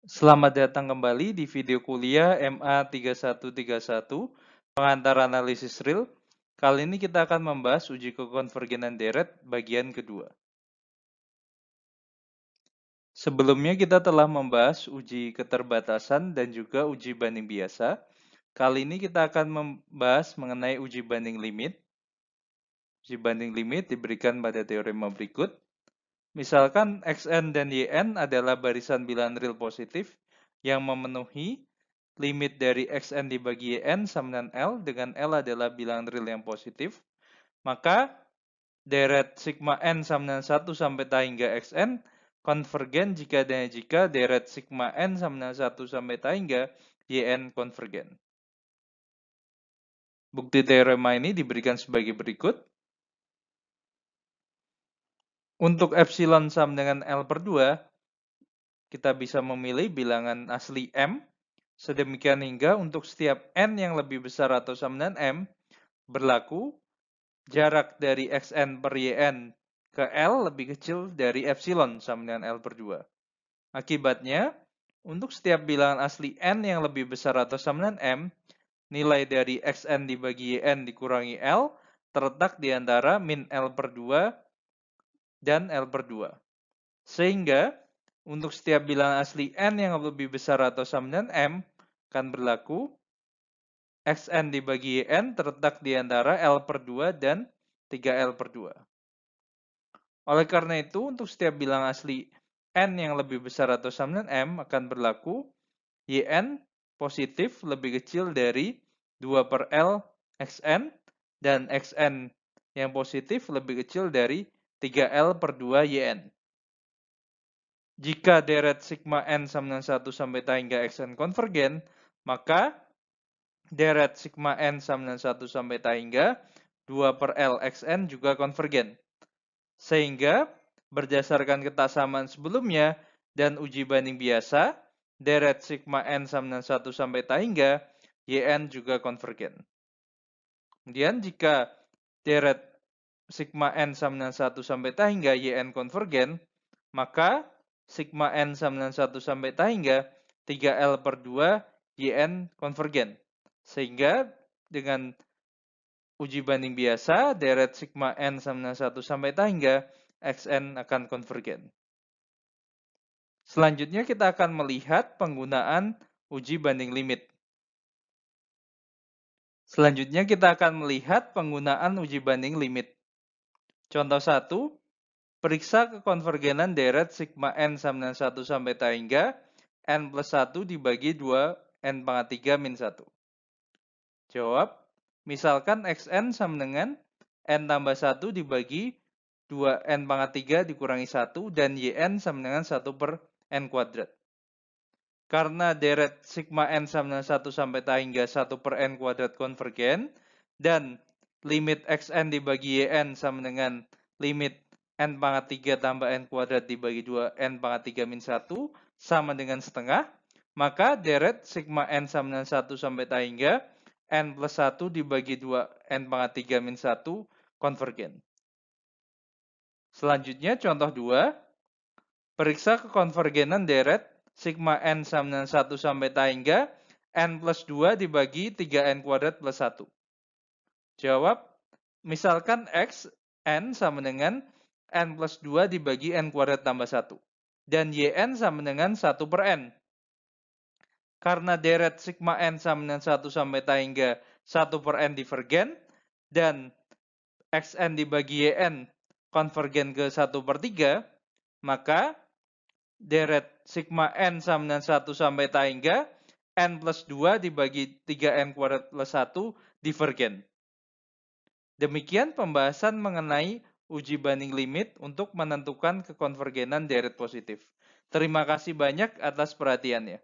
Selamat datang kembali di video kuliah MA3131 Pengantar Analisis Real. Kali ini kita akan membahas uji kekonvergenan deret bagian kedua. Sebelumnya kita telah membahas uji keterbatasan dan juga uji banding biasa. Kali ini kita akan membahas mengenai uji banding limit. Uji banding limit diberikan pada teorema berikut. Misalkan Xn dan Yn adalah barisan bilangan real positif yang memenuhi limit dari Xn dibagi Yn sama dengan L, dengan L adalah bilangan real yang positif, maka deret sigma N sama dengan 1 sampai ta hingga Xn konvergen jika dan jika deret sigma N sama dengan 1 sampai ta hingga Yn konvergen. Bukti teorema ini diberikan sebagai berikut. Untuk epsilon sama dengan L per 2, kita bisa memilih bilangan asli M, sedemikian hingga untuk setiap N yang lebih besar atau sama dengan M, berlaku jarak dari Xn per Yn ke L lebih kecil dari epsilon sama dengan L per 2. Akibatnya, untuk setiap bilangan asli N yang lebih besar atau sama dengan M, nilai dari Xn dibagi Yn dikurangi L terletak di antara min L per 2 dan L per 2. Sehingga, untuk setiap bilangan asli N yang lebih besar atau sama dengan M, akan berlaku Xn dibagi Yn terletak di antara L per 2 dan 3L per 2. Oleh karena itu, untuk setiap bilangan asli N yang lebih besar atau sama dengan M, akan berlaku Yn positif lebih kecil dari 2 per L Xn, dan Xn yang positif lebih kecil dari 3L per 2 Yn. Jika deret sigma N sama dengan 1 sampai ta hingga Xn konvergen, maka deret sigma N sama dengan 1 sampai ta hingga 2 per L Xn juga konvergen. Sehingga, berdasarkan ketaksamaan sebelumnya dan uji banding biasa, deret sigma N sama dengan 1 sampai ta hingga Yn juga konvergen. Kemudian, jika deret sigma N sama dengan 1 sampai ta hingga Yn konvergen, maka sigma N sama dengan 1 sampai ta hingga 3L per 2 Yn konvergen. Sehingga dengan uji banding biasa, deret sigma N sama dengan 1 sampai ta hingga Xn akan konvergen. Selanjutnya kita akan melihat penggunaan uji banding limit. Selanjutnya kita akan melihat penggunaan uji banding limit. Contoh 1, periksa kekonvergenan deret sigma N sama dengan 1 sampai ta hingga N plus 1 dibagi 2 N pangkat 3 min 1. Jawab, misalkan Xn sama dengan N tambah 1 dibagi 2 N pangkat 3 dikurangi 1 dan Yn sama dengan 1 per N kuadrat. Karena deret sigma N sama dengan 1 sampai ta hingga 1 per N kuadrat konvergen, dan limit Xn dibagi Yn sama dengan limit N pangkat 3 tambah N kuadrat dibagi 2 N pangkat 3 min 1 sama dengan setengah, maka deret sigma N sama dengan 1 sampai ta hingga N plus 1 dibagi 2 N pangkat 3 min 1 konvergen. Selanjutnya contoh 2, periksa kekonvergenan deret sigma N sama dengan 1 sampai ta hingga N plus 2 dibagi 3N kuadrat plus 1. Jawab, misalkan X, N sama dengan N plus 2 dibagi N kuadrat tambah 1. Dan Yn sama dengan 1 per N. Karena deret sigma N sama dengan 1 sampai ta hingga 1 per N divergen, dan Xn dibagi Yn konvergen ke 1 per 3, maka deret sigma N sama dengan 1 sampai ta hingga N plus 2 dibagi 3N kuadrat plus 1 divergen. Demikian pembahasan mengenai uji banding limit untuk menentukan kekonvergenan deret positif. Terima kasih banyak atas perhatiannya.